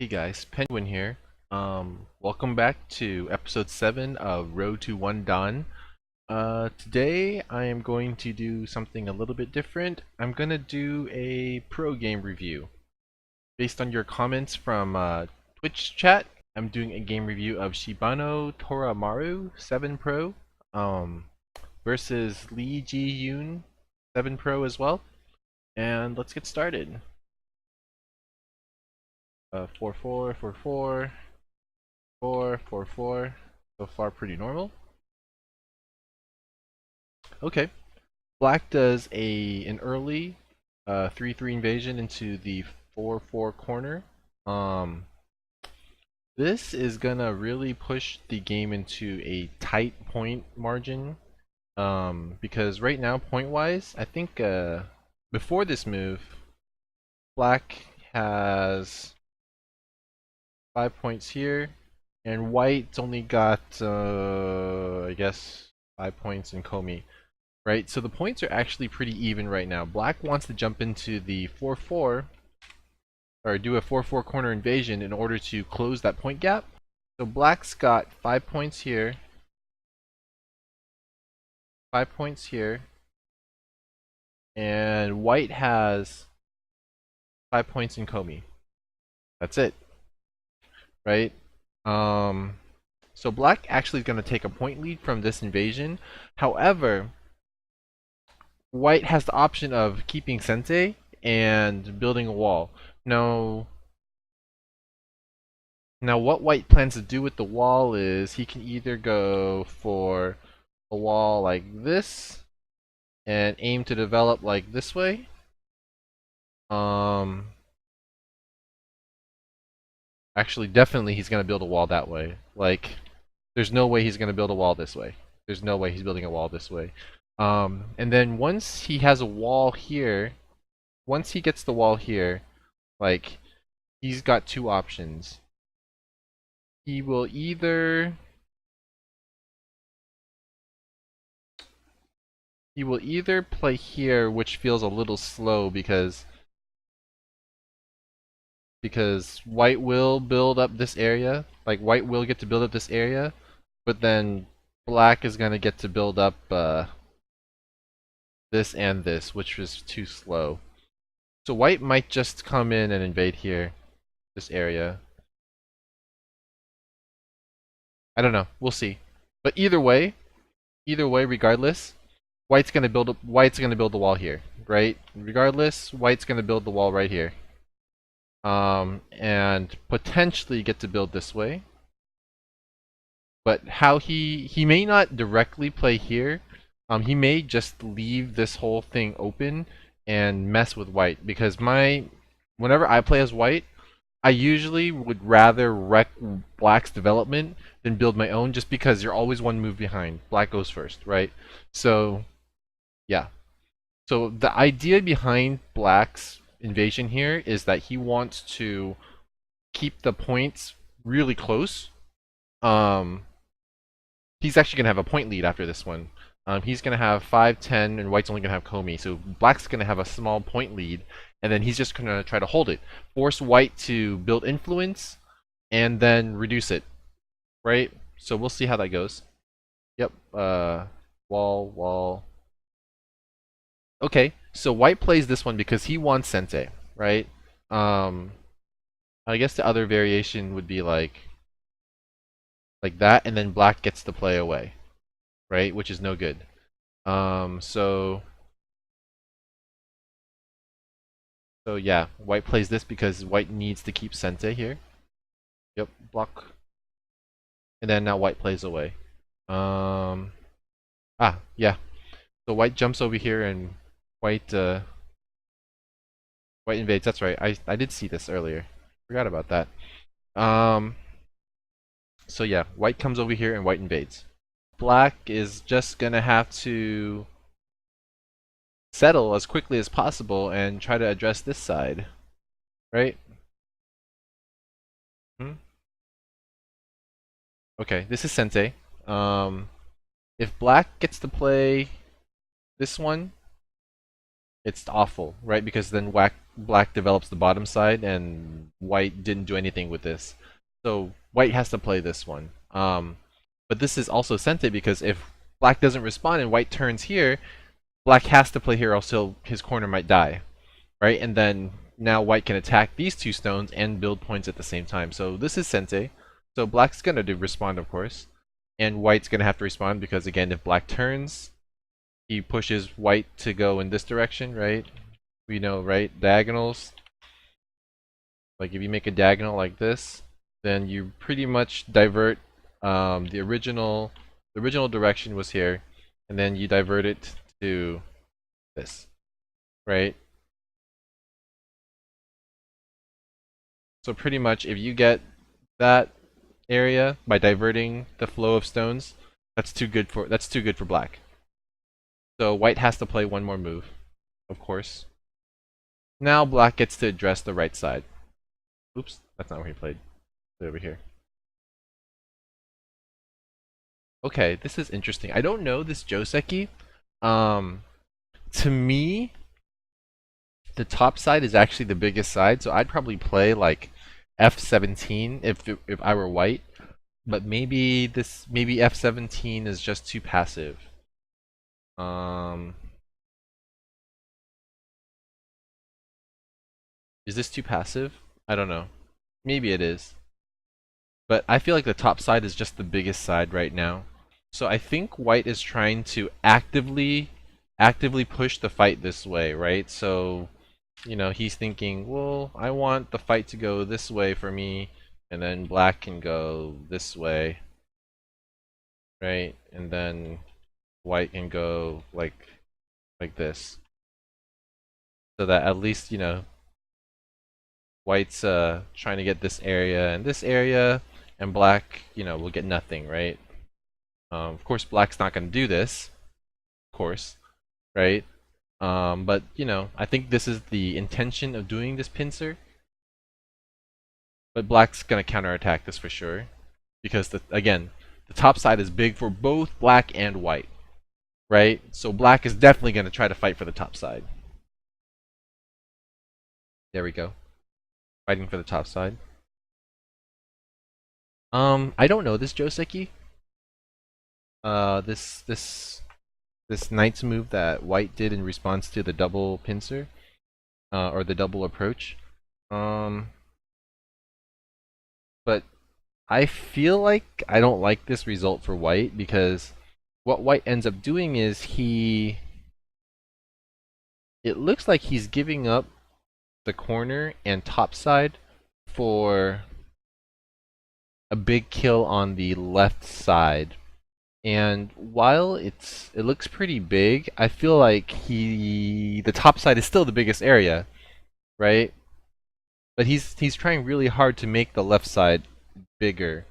Hey guys, Penguin here. Welcome back to episode 7 of Road to One Dawn. Today I am going to do something a little bit different. I'm gonna do a pro game review. Based on your comments from Twitch chat, I'm doing a game review of Shibano Toramaru 7 Pro versus Lee Jihyun 7 Pro as well. And let's get started. 4-4, 4-4. 4-4-4. So far pretty normal. Okay. Black does an early 3-3 invasion into the 4-4 corner. This is gonna really push the game into a tight point margin. Because right now, point-wise, I think before this move, Black has 5 points here, and White's only got, I guess, 5 points in Komi, right? So the points are actually pretty even right now. Black wants to jump into the 4-4, or do a 4-4 corner invasion in order to close that point gap. So Black's got 5 points here, 5 points here, and White has 5 points in Komi. That's it, right? So Black actually is going to take a point lead from this invasion. However, White has the option of keeping Sensei and building a wall. Now what White plans to do with the wall is he can either go for a wall like this and aim to develop like this way. Actually, definitely he's going to build a wall that way. Like, there's no way he's going to build a wall this way. There's no way he's building a wall this way. And then once he has a wall here, once he gets the wall here, like, he's got two options. He will either play here, which feels a little slow because White will build up this area. Like, White will get to build up this area, but then Black is gonna get to build up this and this, which was too slow. So White might just come in and invade here, this area. I don't know. We'll see. But either way, regardless, White's gonna build the wall here, right? Regardless, White's gonna build the wall right here. And potentially get to build this way. But how he may not directly play here. He may just leave this whole thing open and mess with White, because whenever I play as White, I usually would rather wreck Black's development than build my own, just because you're always one move behind. Black goes first, right? So, yeah. So the idea behind Black's invasion here is that he wants to keep the points really close. He's actually going to have a point lead after this one. He's going to have 5-10, and White's only going to have Komi. So Black's going to have a small point lead, and then he's just going to try to hold it. Force White to build influence, and then reduce it. Right? So we'll see how that goes. Yep. Wall. Okay, so White plays this one because he wants Sensei, right? I guess the other variation would be like that, and then Black gets to play away, right? Which is no good. So yeah, White plays this because White needs to keep Sensei here. Yep, block. And then now White plays away. Yeah. So White jumps over here and White invades. That's right. I did see this earlier. Forgot about that. So yeah, White comes over here and White invades. Black is just gonna have to settle as quickly as possible and try to address this side, right? Okay, this is Sensei. If Black gets to play this one, it's awful, right? Because then black develops the bottom side, and white didn't do anything with this. So white has to play this one. But this is also sente because if black doesn't respond and white turns here, black has to play here, else his corner might die, right? And then now white can attack these two stones and build points at the same time. So this is sente. So black's gonna respond, of course, and white's gonna have to respond because again, if black turns, he pushes white to go in this direction, right? We know, right? Diagonals. Like if you make a diagonal like this, then you pretty much divert the original direction was here, and then you divert it to this, right? So pretty much if you get that area by diverting the flow of stones, that's too good for black. So white has to play one more move, of course. Now black gets to address the right side. Oops, that's not where he played. Play over here. Okay, this is interesting. I don't know this Joseki. To me, the top side is actually the biggest side, so I'd probably play like F17 if I were white. But maybe F17 is just too passive. Is this too passive? I don't know. Maybe it is. But I feel like the top side is just the biggest side right now. So I think white is trying to actively push the fight this way, right? So, you know, he's thinking, well, I want the fight to go this way for me, and then black can go this way, right? And then white can go like this. So that at least, you know, white's trying to get this area and this area, and black, you know, will get nothing, right? Of course, black's not going to do this, of course, right? But, you know, I think this is the intention of doing this pincer. But black's going to counterattack this for sure. Because, again, the top side is big for both black and white, right? So black is definitely going to try to fight for the top side. There we go. Fighting for the top side. I don't know this Joseki. This knight's move that white did in response to the double pincer, or the double approach. But I feel like I don't like this result for white because what white ends up doing is it looks like he's giving up the corner and top side for a big kill on the left side. And while it looks pretty big, I feel like the top side is still the biggest area, right? But he's trying really hard to make the left side bigger.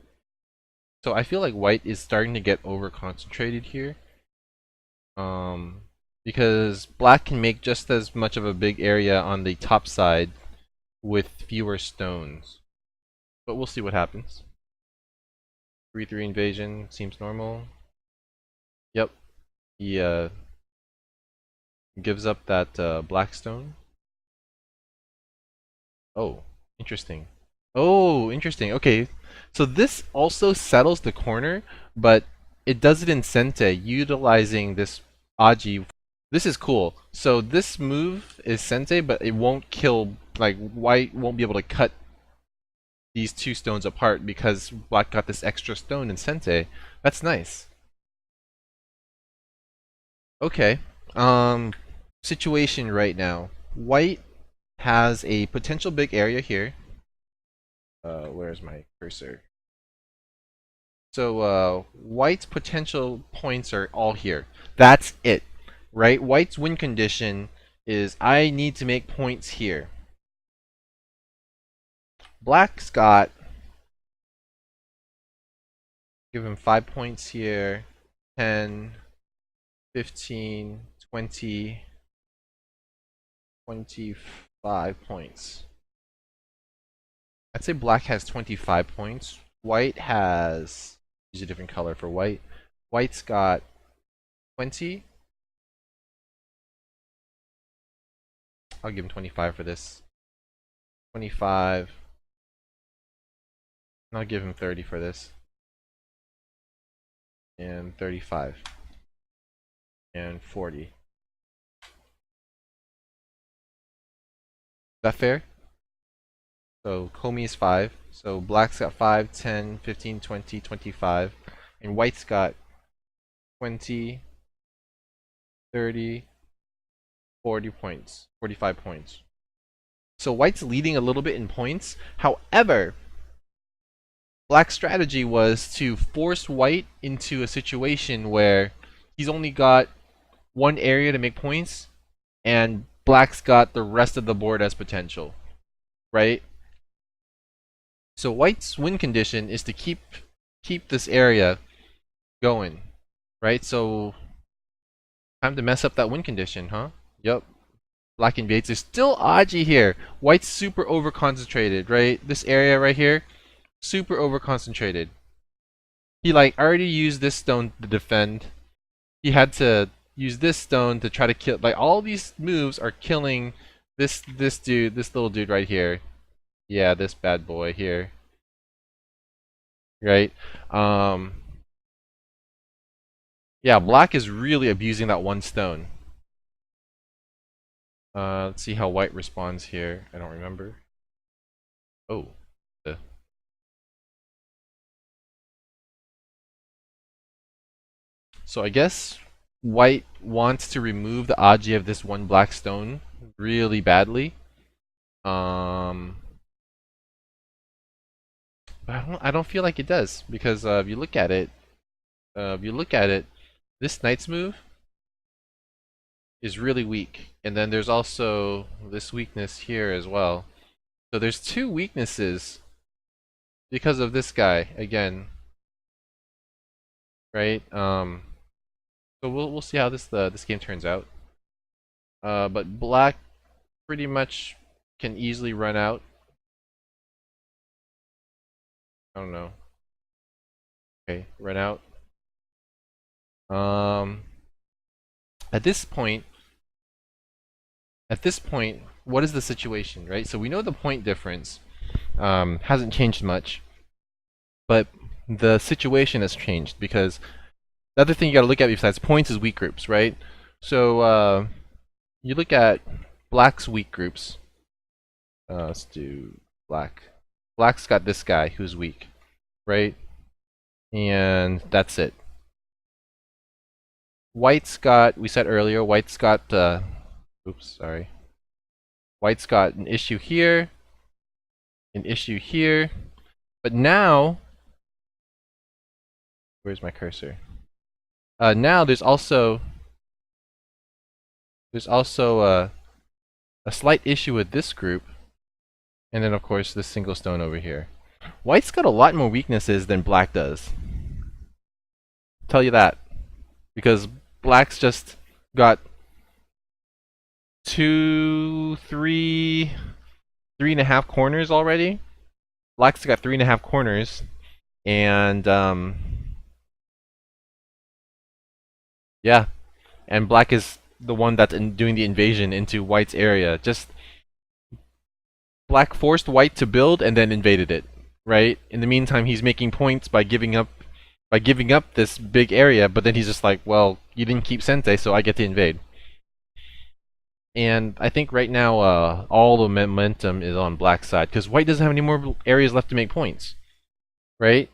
So I feel like white is starting to get over concentrated here. Because black can make just as much of a big area on the top side with fewer stones. But we'll see what happens. 3-3 invasion seems normal. Yep. He gives up that black stone. Oh, interesting. Oh, interesting. Okay. So this also settles the corner, but it does it in sente utilizing this Aji. This is cool. So this move is sente, but it won't kill, like white won't be able to cut these two stones apart because black got this extra stone in sente. That's nice. Okay. Situation right now. White has a potential big area here. Where's my cursor? So white's potential points are all here. That's it, right? White's win condition is I need to make points here. Black's got, give him 5 points here, 10, 15, 20, 25 points. I'd say black has 25 points. White has, use a different color for white. White's got 20. I'll give him 25 for this. 25. And I'll give him 30 for this. And 35. And 40. Is that fair? So Komi is 5. So black's got 5, 10, 15, 20, 25. And white's got 20, 30, 40 points. 45 points. So white's leading a little bit in points. However, black's strategy was to force white into a situation where he's only got one area to make points, and black's got the rest of the board as potential, right? So white's win condition is to keep this area going, right? So time to mess up that win condition, huh? Yep. Black invades. There's still Aji here. White's super over concentrated, right? This area right here, super over concentrated. He like already used this stone to defend. He had to use this stone to try to kill. Like all these moves are killing this dude, this little dude right here. Yeah, this bad boy here. Right? Yeah, black is really abusing that one stone. Let's see how white responds here. I don't remember. Oh. So I guess white wants to remove the Aji of this one black stone really badly. But I don't feel like it does, because if you look at it, this knight's move is really weak, and then there's also this weakness here as well. So there's two weaknesses because of this guy again, right? So we'll see how this game turns out. But black pretty much can easily run out. I don't know. Okay, run out. At this point, what is the situation, right? So we know the point difference hasn't changed much, but the situation has changed, because the other thing you got to look at besides points is weak groups, right? So you look at black's weak groups. Let's do black. Black's got this guy who's weak, right? And that's it. White's got, we said earlier, white's got, oops, sorry. White's got an issue here, an issue here, but now, where's my cursor? Now there's also a slight issue with this group, and then of course this single stone over here. White's got a lot more weaknesses than black does. I'll tell you that, because black's just got 2, 3, 3.5 corners already. Black's got 3.5 corners, and yeah, and black is the one that's doing the invasion into white's area. Just black forced white to build and then invaded it, right? In the meantime, he's making points by giving up this big area, but then he's just like, well, you didn't keep Sente, so I get to invade. And I think right now all the momentum is on black's side, because white doesn't have any more areas left to make points, right?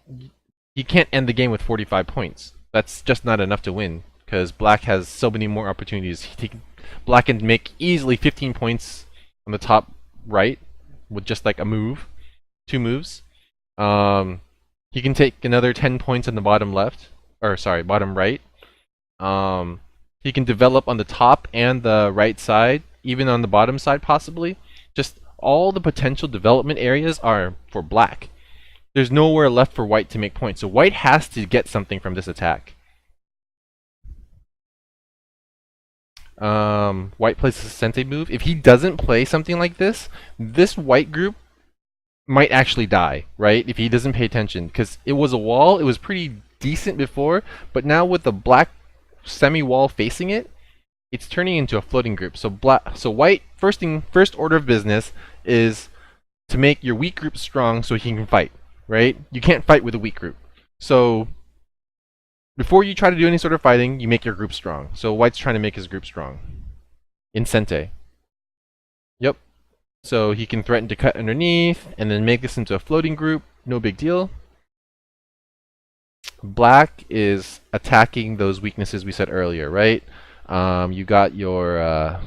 He can't end the game with 45 points. That's just not enough to win, because black has so many more opportunities. Black can make easily 15 points on the top right with just like a move, 2 moves. He can take another 10 points on the bottom left, or sorry, bottom right. He can develop on the top and the right side, even on the bottom side possibly. Just all the potential development areas are for black. There's nowhere left for white to make points, so white has to get something from this attack. White plays a Sente move. If he doesn't play something like this white group might actually die, right? If he doesn't pay attention, because it was a wall. It was pretty decent before, but now with the black semi-wall facing it, it's turning into a floating group. So white first order of business is to make your weak group strong so he can fight, right? You can't fight with a weak group. So before you try to do any sort of fighting, you make your group strong. So White's trying to make his group strong. In Sente. Yep. So he can threaten to cut underneath and then make this into a floating group. No big deal. Black is attacking those weaknesses we said earlier, right? You got your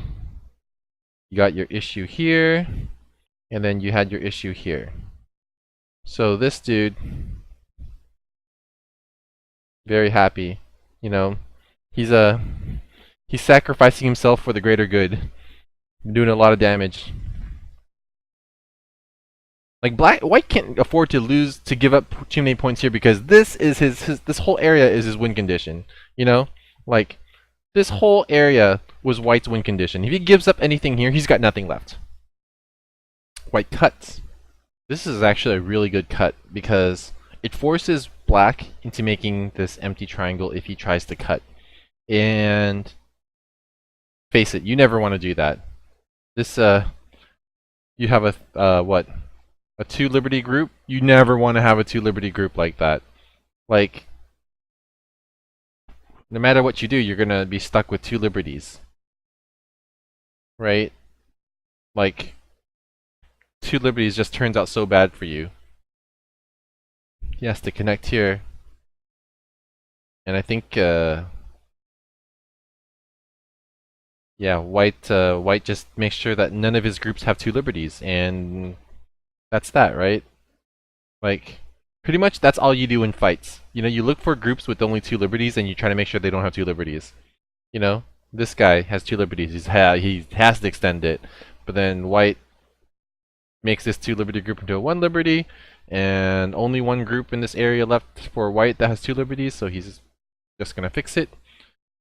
issue here, and then you had your issue here. So this dude, very happy, you know, he's sacrificing himself for the greater good, doing a lot of damage. Like White can't afford to give up too many points here because this is this whole area is his win condition. You know, like this whole area was White's win condition. If he gives up anything here, he's got nothing left. White cuts. This is actually a really good cut because it forces Black into making this empty triangle if he tries to cut. And face it, you never want to do that. This you have a what? A 2 Liberty group? You never want to have a 2 Liberty group like that. Like, no matter what you do, you're gonna be stuck with 2 Liberties. Right? Like, 2 Liberties just turns out so bad for you. He has to connect here. And I think, yeah, White just makes sure that none of his groups have 2 Liberties, and that's that, right? Like, pretty much that's all you do in fights. You know, you look for groups with only 2 Liberties and you try to make sure they don't have 2 Liberties. You know, this guy has 2 Liberties. He has to extend it. But then White makes this 2 Liberty group into a 1 Liberty, and only one group in this area left for White that has 2 Liberties, so he's just gonna fix it.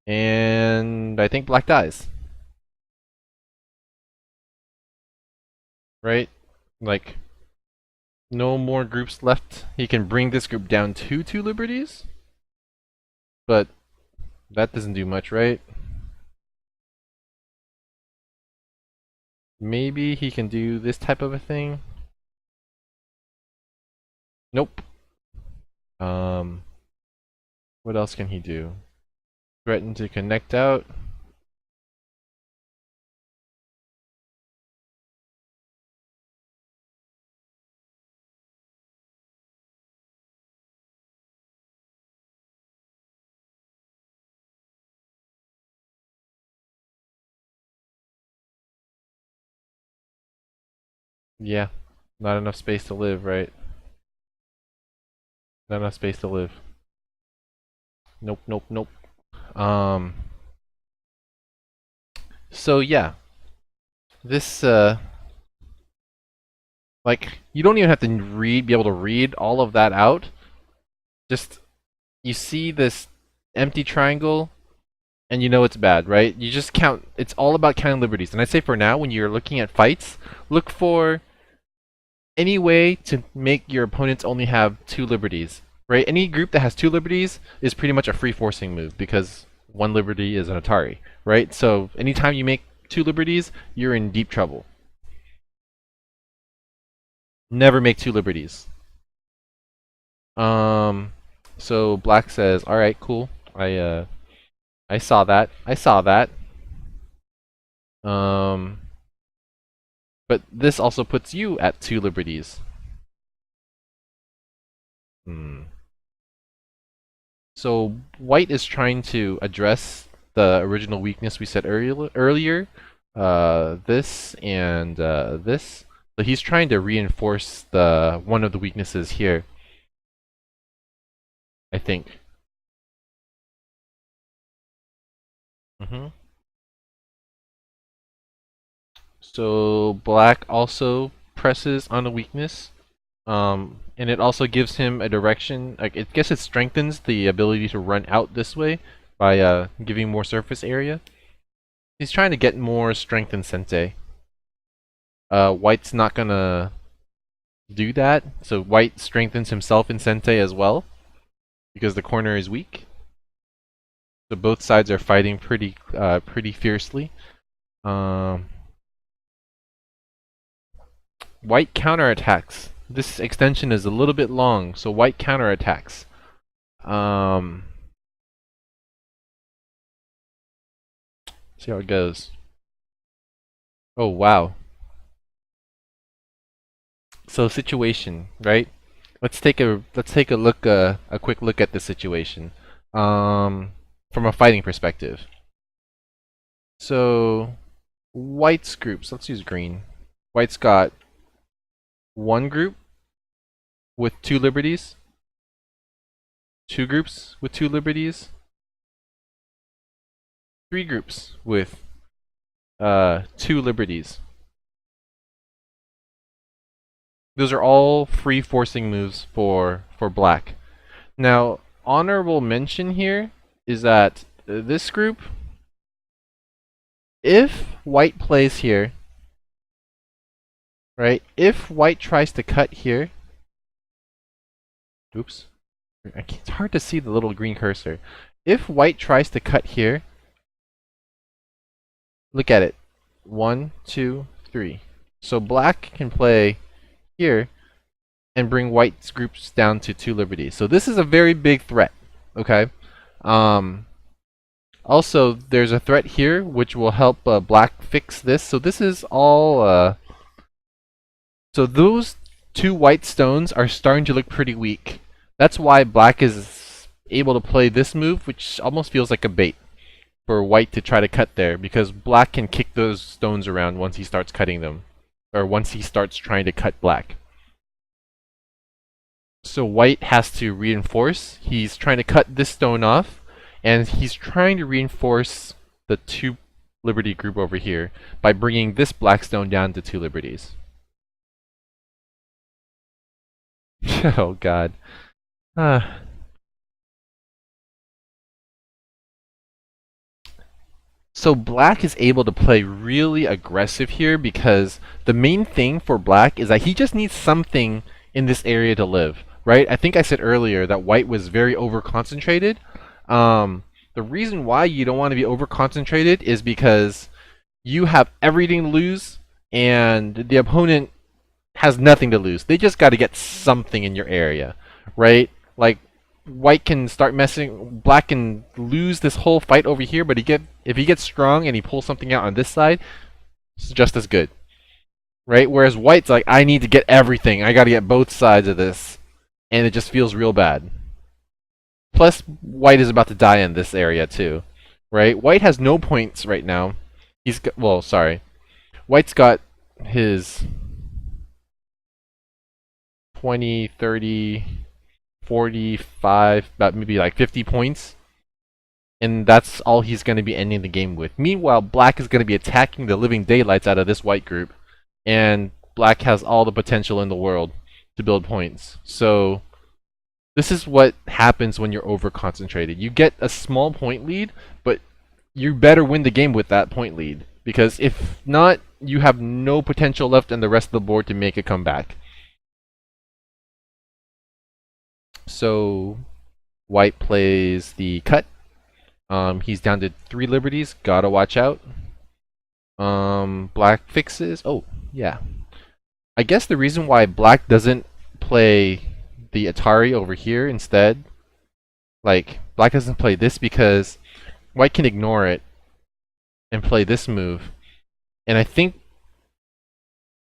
And I think Black dies. Right? Like, no more groups left. He can bring this group down to 2 Liberties, but that doesn't do much, right? Maybe he can do this type of a thing. Nope. What else can he do? Threaten to connect out. Yeah, not enough space to live, right? Not enough space to live. Nope, nope, nope. So yeah, this like you don't even have to be able to read all of that out. Just you see this empty triangle, and you know it's bad, right? You just count. It's all about counting liberties. And I say for now, when you're looking at fights, look for any way to make your opponents only have 2 liberties, right? Any group that has 2 liberties is pretty much a free forcing move because 1 liberty is an Atari, right? So anytime you make 2 liberties, you're in deep trouble. Never make 2 liberties. So Black says, "All right, cool. I saw that. I saw that. Um, but this also puts you at 2 liberties." So White is trying to address the original weakness we said earlier. This and this. So he's trying to reinforce one of the weaknesses here, I think. So Black also presses on a weakness, and it also gives him a direction. Like I guess it strengthens the ability to run out this way by giving more surface area. He's trying to get more strength in Sente. White's not gonna do that, so White strengthens himself in Sente as well because the corner is weak. So both sides are fighting pretty fiercely. white counterattacks. This extension is a little bit long, so white counterattacks. See how it goes. Oh wow. So situation, right? Let's take a look a quick look at the situation. From a fighting perspective. So white's groups, let's use green. White's got one group with 2 liberties, 2 groups with 2 liberties, 3 groups with 2 liberties. Those are all free forcing moves for black. Now, honorable mention here is that this group, if white plays here, right? If white tries to cut here, oops, it's hard to see the little green cursor. If white tries to cut here, look at it. 1, 2, 3. So black can play here and bring white's groups down to 2 liberties. So this is a very big threat. Okay. Also, there's a threat here which will help black fix this. So this is all. So those 2 white stones are starting to look pretty weak. That's why black is able to play this move, which almost feels like a bait for white to try to cut there, because black can kick those stones around once he starts cutting them, or once he starts trying to cut black. So white has to reinforce. He's trying to cut this stone off, and he's trying to reinforce the 2 liberty group over here by bringing this black stone down to 2 liberties. Oh god. So black is able to play really aggressive here because the main thing for black is that he just needs something in this area to live, right? I think I said earlier that white was very over-concentrated. The reason why you don't want to be over-concentrated is because you have everything to lose and the opponent has nothing to lose. They just got to get something in your area, right? Like white can start messing, black can lose this whole fight over here, but if he gets strong and he pulls something out on this side, it's just as good, right? Whereas white's like, I need to get everything. I got to get both sides of this, and it just feels real bad. Plus, white is about to die in this area too, right? White has no points right now. He's got, well, sorry. White's got his 20, 30, 45, about maybe like 50 points. And that's all he's going to be ending the game with. Meanwhile, black is going to be attacking the living daylights out of this white group. And black has all the potential in the world to build points. So this is what happens when you're over-concentrated. You get a small point lead, but you better win the game with that point lead. Because if not, you have no potential left in the rest of the board to make a comeback. So white plays the cut. He's down to 3 liberties. Gotta watch out. Black fixes. Oh, yeah. I guess the reason why black doesn't play the Atari over here instead, like, black doesn't play this because white can ignore it and play this move. And I think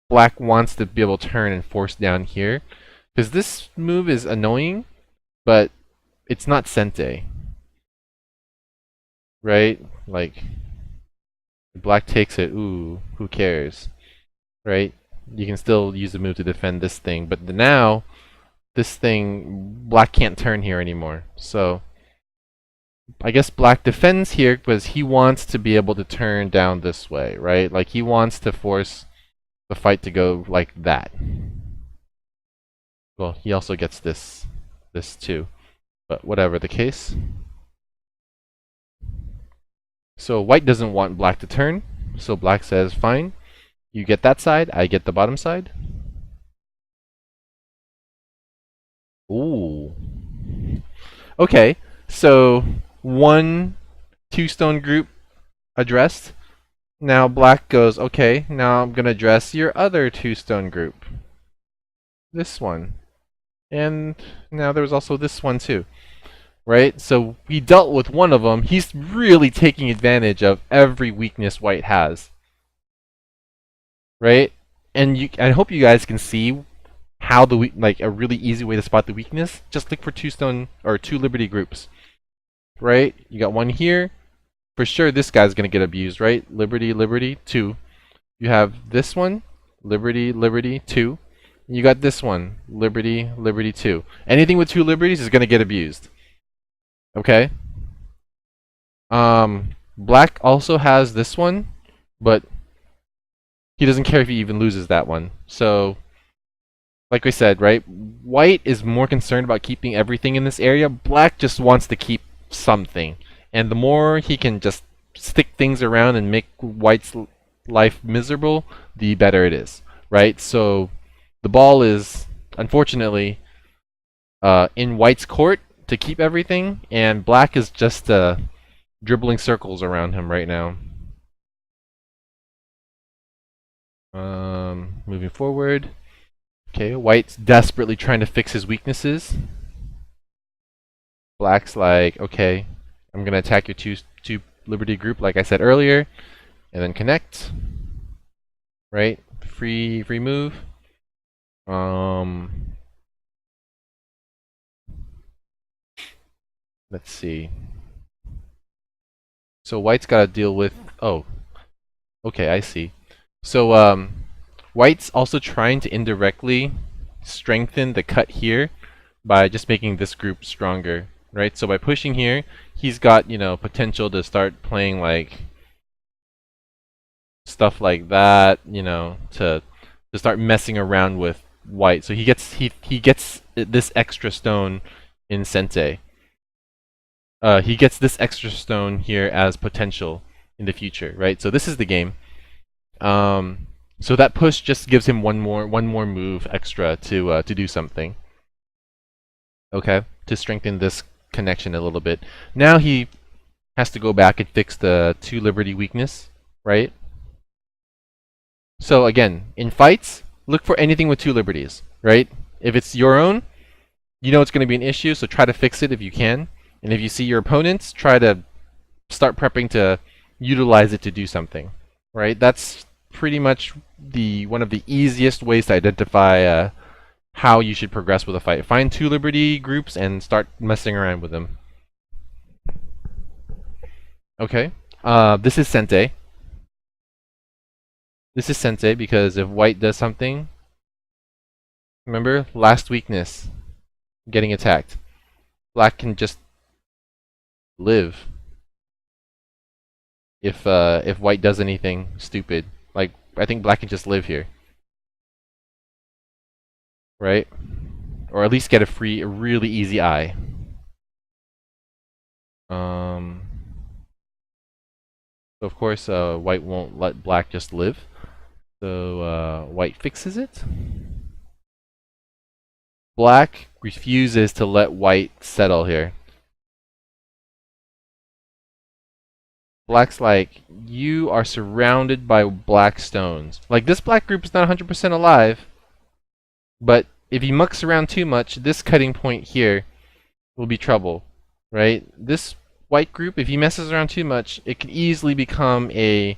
black wants to be able to turn and force down here. Because this move is annoying, but it's not Sente. Right? Like, black takes it, ooh, who cares? Right? You can still use the move to defend this thing, but now, this thing, black can't turn here anymore. So, I guess black defends here because he wants to be able to turn down this way, right? Like, he wants to force the fight to go like that. Well, he also gets this too, but whatever the case. So white doesn't want black to turn, so black says, fine, you get that side, I get the bottom side. Ooh. Okay, so 1 2-stone group addressed. Now black goes, okay, now I'm gonna address your other 2-stone group. This one. And now there was also this one too. Right? So we dealt with one of them. He's really taking advantage of every weakness white has. Right? And I hope you guys can see how like a really easy way to spot the weakness. Just look for 2-stone or 2 liberty groups. Right? You got one here. For sure this guy's gonna get abused, right? Liberty, liberty, 2. You have this one, liberty, liberty, 2. You got this one, liberty, liberty, 2. Anything with 2 liberties is gonna get abused. Okay? Black also has this one, but he doesn't care if he even loses that one. So, like we said, right? White is more concerned about keeping everything in this area. Black just wants to keep something. And the more he can just stick things around and make White's life miserable, the better it is, right? So, the ball is, unfortunately, in White's court to keep everything, and Black is just dribbling circles around him right now. Moving forward. Okay, White's desperately trying to fix his weaknesses. Black's like, okay, I'm gonna attack your two liberty group like I said earlier, and then connect. Right? Free move. Let's see. So White's got to deal with. Oh, okay, I see. So White's also trying to indirectly strengthen the cut here by just making this group stronger, right? So by pushing here, he's got, you know, potential to start playing like stuff like that, you know, to start messing around with White. So he gets this extra stone in Sente. He gets this extra stone here as potential in the future, right? So this is the game. So that push just gives him one more move extra to do something. Okay, to strengthen this connection a little bit. Now he has to go back and fix the 2 liberty weakness, right? So again, in fights, look for anything with 2 liberties, right? If it's your own, you know it's going to be an issue, so try to fix it if you can. And if you see your opponents, try to start prepping to utilize it to do something, right? That's pretty much one of the easiest ways to identify how you should progress with a fight. Find 2 liberty groups and start messing around with them. Okay, this is Sente. This is Sente because if White does something, remember, last weakness, getting attacked. Black can just live if White does anything stupid. Like, I think Black can just live here, right? Or at least get a really easy eye. So of course, White won't let Black just live. So White fixes it. Black refuses to let White settle here. Black's like, you are surrounded by black stones. Like, this black group is not 100% alive, but if he mucks around too much, this cutting point here will be trouble, right? This white group, if he messes around too much, it can easily become a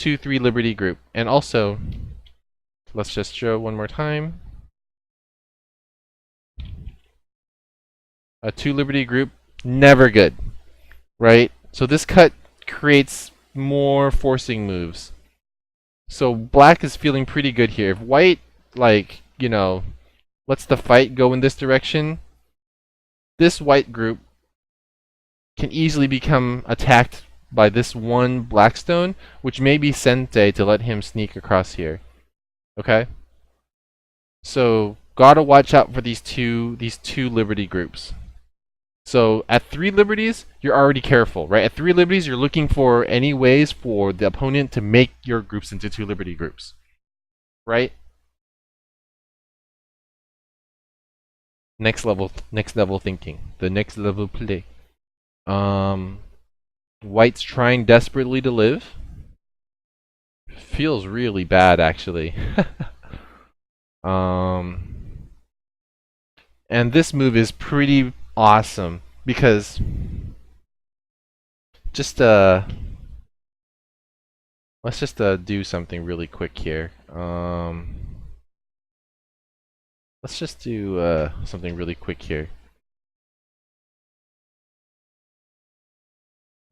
2-3 liberty group. And also, let's just show one more time. A 2 liberty group, never good, right? So this cut creates more forcing moves. So Black is feeling pretty good here. If White, like, you know, lets the fight go in this direction, this white group can easily become attacked by this one Blackstone, which may be Sente to let him sneak across here. Okay? So gotta watch out for these two liberty groups. So at 3 liberties, you're already careful, right? At 3 liberties, you're looking for any ways for the opponent to make your groups into 2 liberty groups, right? Next level thinking, the next level play. White's trying desperately to live. feels really bad actually. um, and this move is pretty awesome because just let's just do something really quick here. Let's just do something really quick here.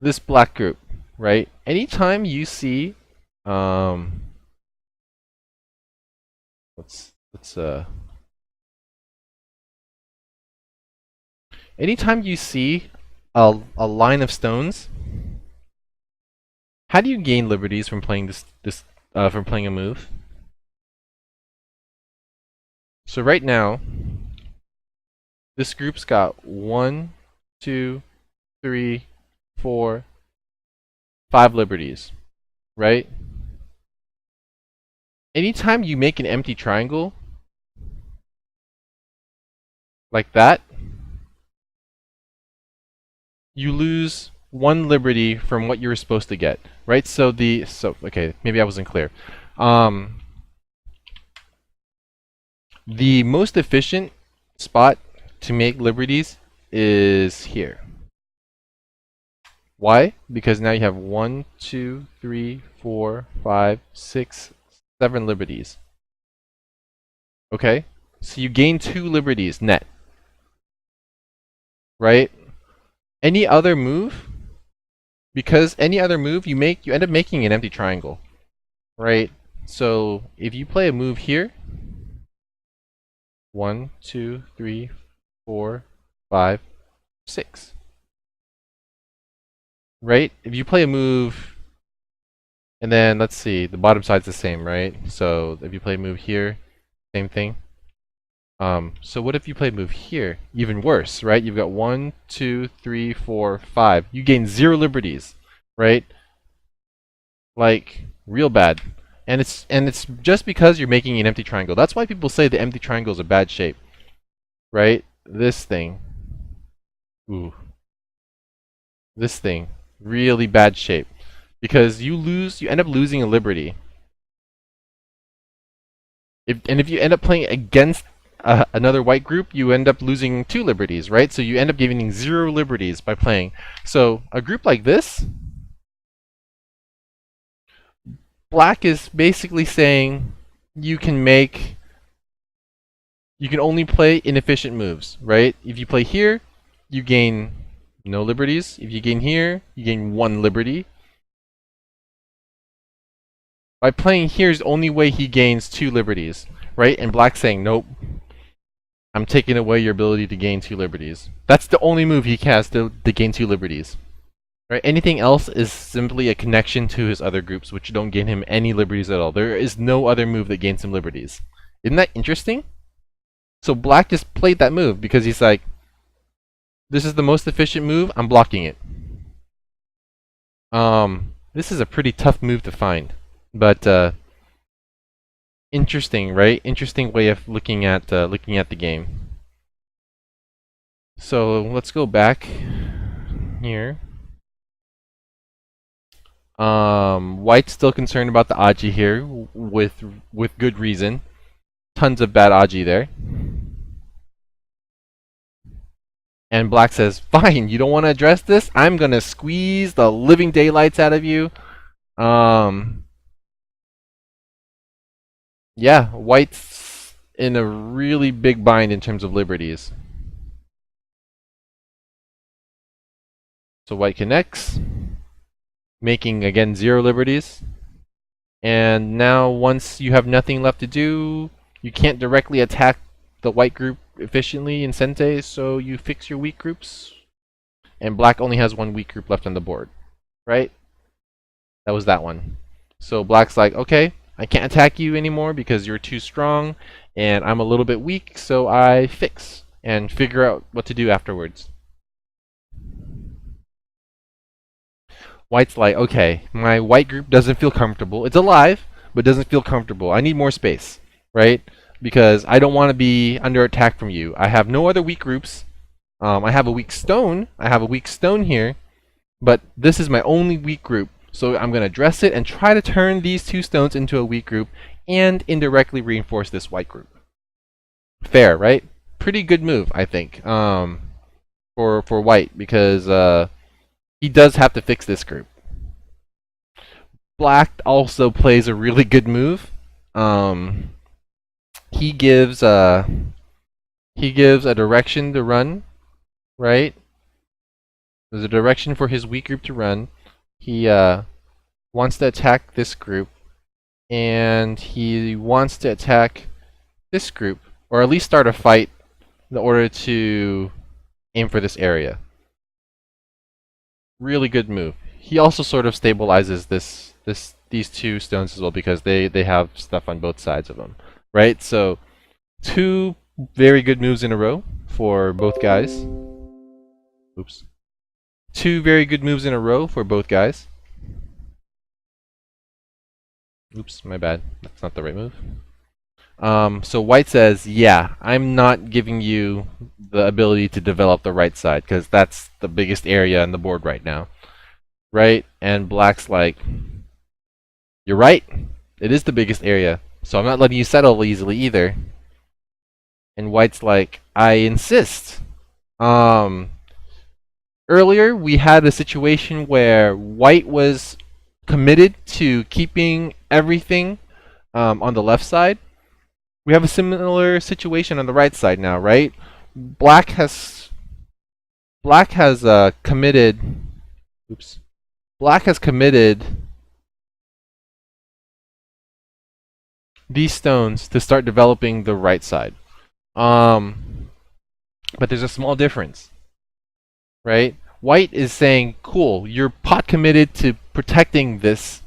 This black group, right? Anytime you see, um, let's anytime you see a line of stones, how do you gain liberties from playing from playing a move? So right now, this group's got 1, 2, 3, 4, 5 liberties, right? Anytime you make an empty triangle like that, you lose 1 liberty from what you were supposed to get, right? So okay, maybe I wasn't clear. The most efficient spot to make liberties is here. Why? Because now you have 1, 2, 3, 4, 5, 6, 7 liberties. Okay? So you gain 2 liberties net. Right? Any other move, because any other move you make, you end up making an empty triangle. Right? So if you play a move here, 1, 2, 3, 4, 5, 6. Right? If you play a move, and then let's see, the bottom side's the same, right? So if you play a move here, same thing. So what if you play a move here? Even worse, right? You've got 1, 2, 3, 4, 5. You gain 0 liberties, right? Like real bad. And it's just because you're making an empty triangle. That's why people say the empty triangle is a bad shape, right? This thing, ooh, this thing, really bad shape, because you end up losing a liberty. If you end up playing against another white group, you end up losing 2 liberties, right? So you end up gaining 0 liberties by playing. So a group like this, black is basically saying you can only play inefficient moves, right? If you play here, you gain no liberties. If you gain here, you gain 1 liberty. By playing here is the only way he gains 2 liberties, right? And black's saying, nope, I'm taking away your ability to gain 2 liberties. That's the only move he has to gain 2 liberties. Right? Anything else is simply a connection to his other groups, which don't gain him any liberties at all. There is no other move that gains him liberties. Isn't that interesting? So black just played that move because he's like, this is the most efficient move, I'm blocking it. This is a pretty tough move to find. But interesting, right? Interesting way of looking at the game. So let's go back here. White's still concerned about the Aji here, with good reason. Tons of bad Aji there. And black says, fine, you don't want to address this? I'm going to squeeze the living daylights out of you. Yeah, white's in a really big bind in terms of liberties. So white connects, making again 0 liberties. And now once you have nothing left to do, you can't directly attack the white group efficiently in Sente, so you fix your weak groups. And black only has 1 weak group left on the board, right? That was that one. So black's like, okay, I can't attack you anymore because you're too strong, and I'm a little bit weak, so I fix and figure out what to do afterwards. White's like, okay, my white group doesn't feel comfortable. It's alive, but doesn't feel comfortable. I need more space, right? Because I don't want to be under attack from you. I have no other weak groups. I have a weak stone. I have a weak stone here, but this is my only weak group. So I'm going to address it and try to turn these two stones into a weak group and indirectly reinforce this white group. Fair, right? Pretty good move, I think, for white, because he does have to fix this group. Black also plays a really good move. He gives a direction to run, right? There's a direction for his weak group to run. He wants to attack this group, and he wants to attack this group, or at least start a fight in order to aim for this area. Really good move. He also sort of stabilizes these two stones as well, because they have stuff on both sides of them, right? So two very good moves in a row for both guys. Oops. Two very good moves in a row for both guys. Oops, my bad. That's not the right move. So white says, yeah, I'm not giving you the ability to develop the right side, because that's the biggest area on the board right now. Right? And black's like, you're right. It is the biggest area, so I'm not letting you settle easily either. And white's like, I insist. Earlier, we had a situation where white was committed to keeping everything on the left side. We have a similar situation on the right side now, right? Black has committed. Oops. Black has committed these stones to start developing the right side. But there's a small difference, right? White is saying, cool, you're pot committed to protecting this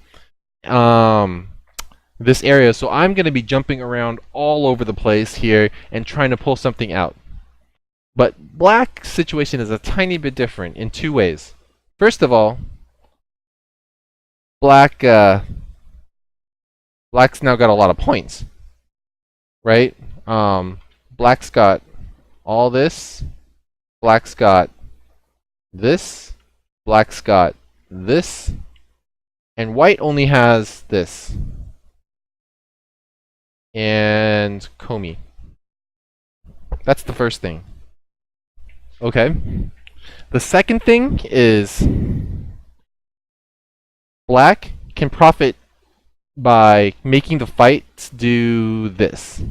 this area, so I'm going to be jumping around all over the place here and trying to pull something out. But black's situation is a tiny bit different in two ways. First of all, black's now got a lot of points, right? Black's got all this. Black's got this. Black's got this. And white only has this. And Komi. That's the first thing. Okay. The second thing is black can profit by making the fight do this.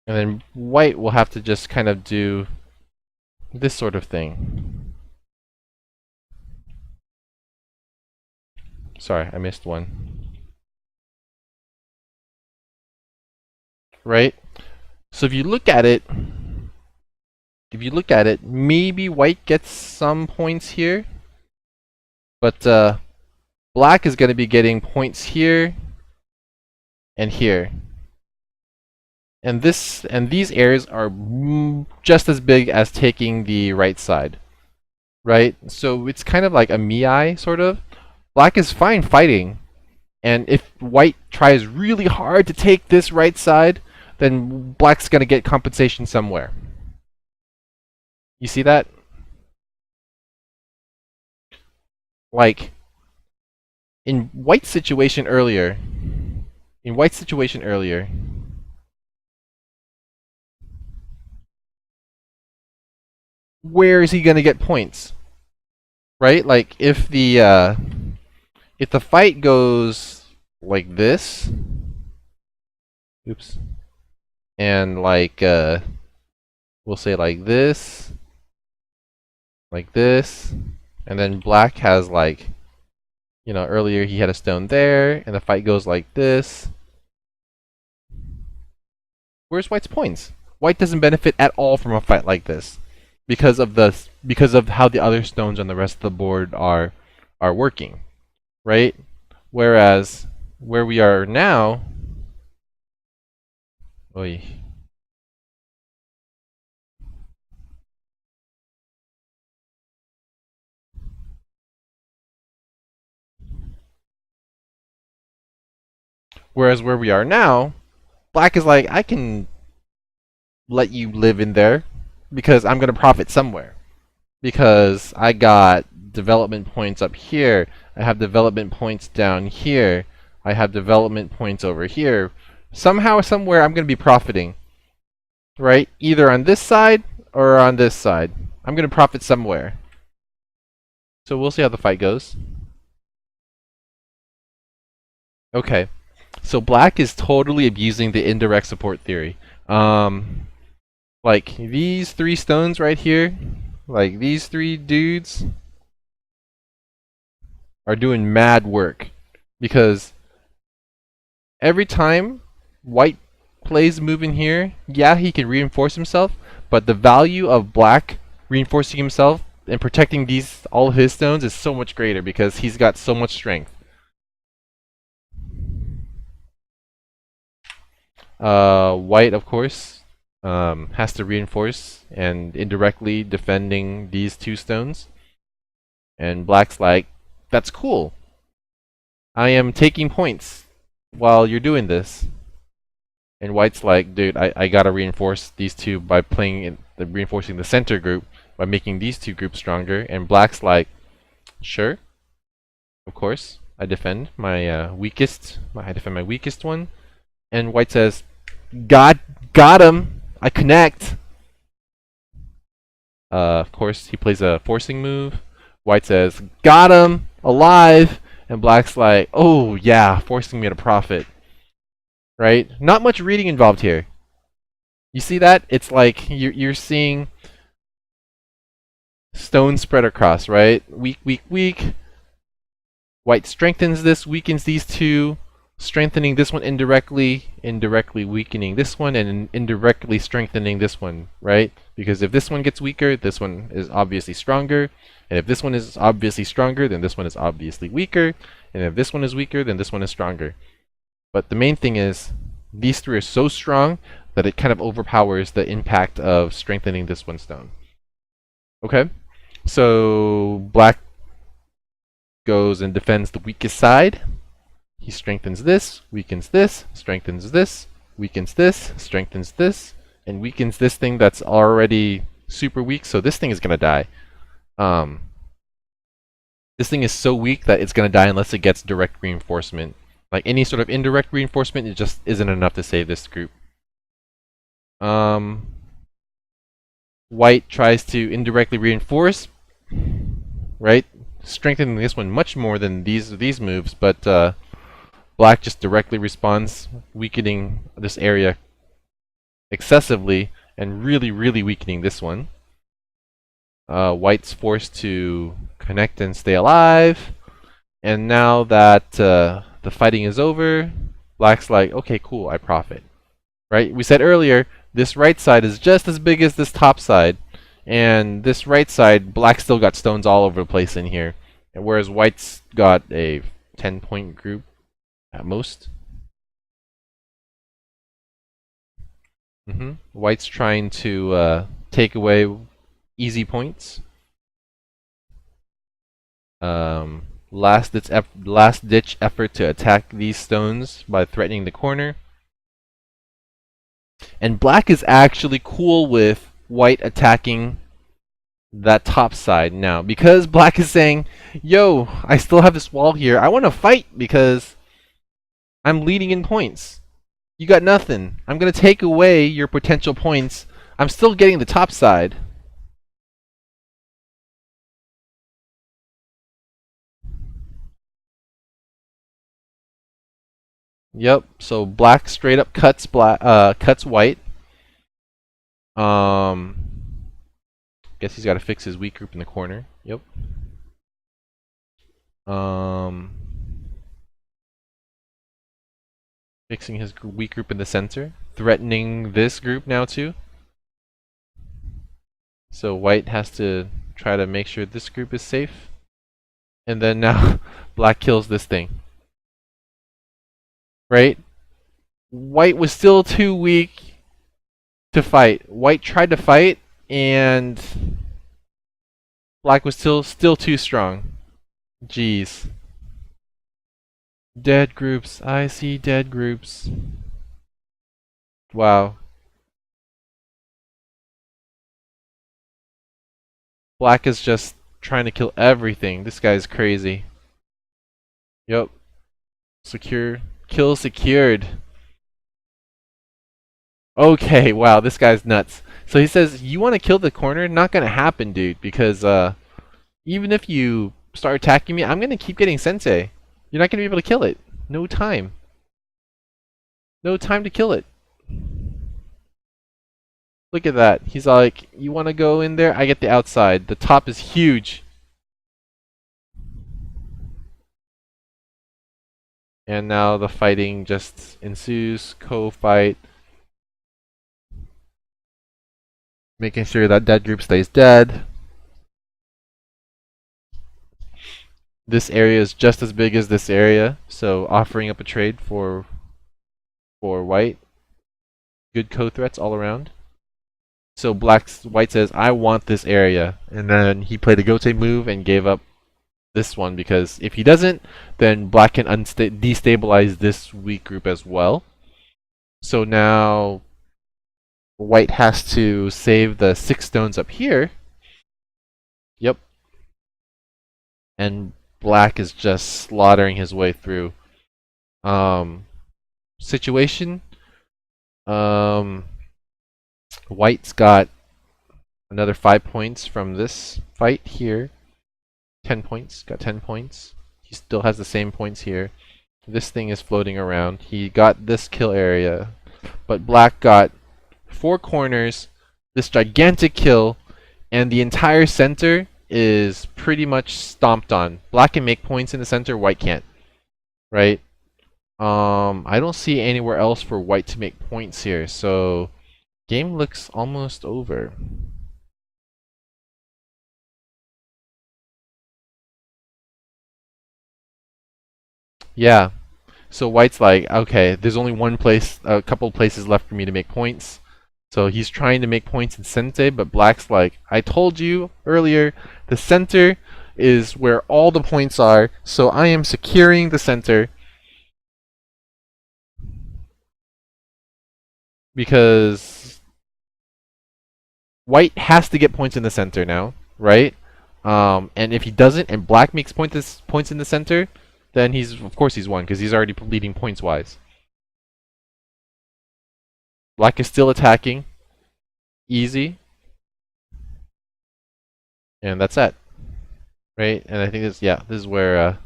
And then white will have to just kind of do this sort of thing. Sorry, I missed one. Right? So if you look at it, maybe white gets some points here, but black is going to be getting points here and here. And these areas are just as big as taking the right side, right? So it's kind of like a Mii, sort of. Black is fine fighting, and if white tries really hard to take this right side, then black's going to get compensation somewhere. You see that? Like, in white's situation earlier, where is he going to get points? Right? Like, if the fight goes like this, oops, and like we'll say like this, and then black has, like, you know, earlier he had a stone there, and the fight goes like this. Where's white's points? White doesn't benefit at all from a fight like this, because of how the other stones on the rest of the board are working, right? Whereas where we are now, oy. Whereas where we are now, black is like, I can let you live in there because I'm gonna profit somewhere. Because I got development points up here, I have development points down here, I have development points over here. Somehow, somewhere, I'm gonna be profiting, right? Either on this side or on this side. I'm gonna profit somewhere. So we'll see how the fight goes. Okay, so black is totally abusing the indirect support theory. Like these three stones right here, like these three dudes are doing mad work because every time white plays move in here, yeah, he can reinforce himself, but the value of black reinforcing himself and protecting these all of his stones is so much greater because he's got so much strength. White, of course, has to reinforce and indirectly defending these two stones. And black's like, that's cool. I am taking points while you're doing this. And white's like, dude, I gotta reinforce these two by reinforcing the center group by making these two groups stronger. And black's like, sure, of course, I defend my I defend my weakest one. And white says, got him. I connect. Of course, he plays a forcing move. White says, got him, alive. And black's like, oh yeah, forcing me to profit. Right? Not much reading involved here. You see that? It's like you're seeing stones spread across, right? Weak, weak, weak. White strengthens this, weakens these two, strengthening this one indirectly, indirectly weakening this one, and indirectly strengthening this one, right? Because if this one gets weaker, this one is obviously stronger. And if this one is obviously stronger, then this one is obviously weaker. And if this one is weaker, then this one is stronger. But the main thing is, these three are so strong that it kind of overpowers the impact of strengthening this one stone. Okay? So black goes and defends the weakest side. He strengthens this, weakens this, strengthens this, weakens this, strengthens this, and weakens this thing that's already super weak, so this thing is going to die. This thing is so weak that it's going to die unless it gets direct reinforcement. Like any sort of indirect reinforcement, it just isn't enough to save this group. White tries to indirectly reinforce, right? Strengthening this one much more than these moves, but black just directly responds, weakening this area excessively and really, really weakening this one. White's forced to connect and stay alive. And now that the fighting is over, black's like, okay, cool, I profit. Right? We said earlier, this right side is just as big as this top side. And this right side, black still got stones all over the place in here. And whereas white's got a 10-point group at most. White's trying to take away easy points. Last ditch effort to attack these stones by threatening the corner. And black is actually cool with white attacking that top side now. Because black is saying, yo, I still have this wall here. I want to fight because I'm leading in points. You got nothing. I'm going to take away your potential points. I'm still getting the top side. Yep. So black straight up cuts white. Guess he's got to fix his weak group in the corner. Yep. Fixing his weak group in the center, threatening this group now too. So white has to try to make sure this group is safe. And then now black kills this thing. Right? White was still too weak to fight. White tried to fight and black was still too strong. Jeez. Dead groups. I see dead groups. Wow. Black is just trying to kill everything. This guy's crazy. Yep. Secure. Kill secured. Okay, wow, this guy's nuts. So he says, you want to kill the corner? Not gonna happen, dude, because even if you start attacking me, I'm gonna keep getting sensei. You're not gonna be able to kill it. No time. No time to kill it. Look at that. He's like, you want to go in there? I get the outside. The top is huge. And now the fighting just ensues. Co-fight. Making sure that dead group stays dead. This area is just as big as this area, so offering up a trade for white. Good co-threats all around. So white says, I want this area. And then he played a Gote move and gave up this one, because if he doesn't, then black can destabilize this weak group as well. So now white has to save the 6 stones up here. Yep. And black is just slaughtering his way through. Situation. White's got another 5 points from this fight here. 10 points. Got 10 points. He still has the same points here. This thing is floating around. He got this kill area. But black got 4 corners, this gigantic kill, and the entire center is pretty much stomped on. Black can make points in the center, white can't. Right? I don't see anywhere else for white to make points here, so game looks almost over. Yeah. So white's like, okay, there's only a couple places left for me to make points. So he's trying to make points in Sensei, but black's like, I told you earlier, the center is where all the points are, so I am securing the center. Because white has to get points in the center now, right? And if he doesn't, and black makes points in the center, then of course he's won, because he's already leading points wise. Black is still attacking. Easy. And that's it. Right? And I think this is where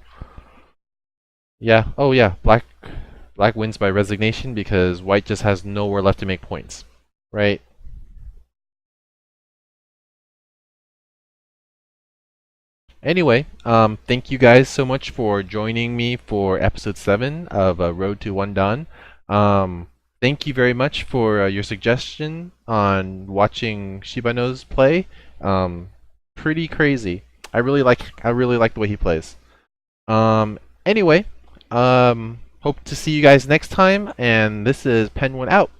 oh yeah, black wins by resignation because white just has nowhere left to make points. Right? Anyway, thank you guys so much for joining me for episode 7 of Road to One Dan. Thank you very much for your suggestion on watching Shibano's play. Pretty crazy. I really like the way he plays. Anyway, hope to see you guys next time, and this is Pen1 out.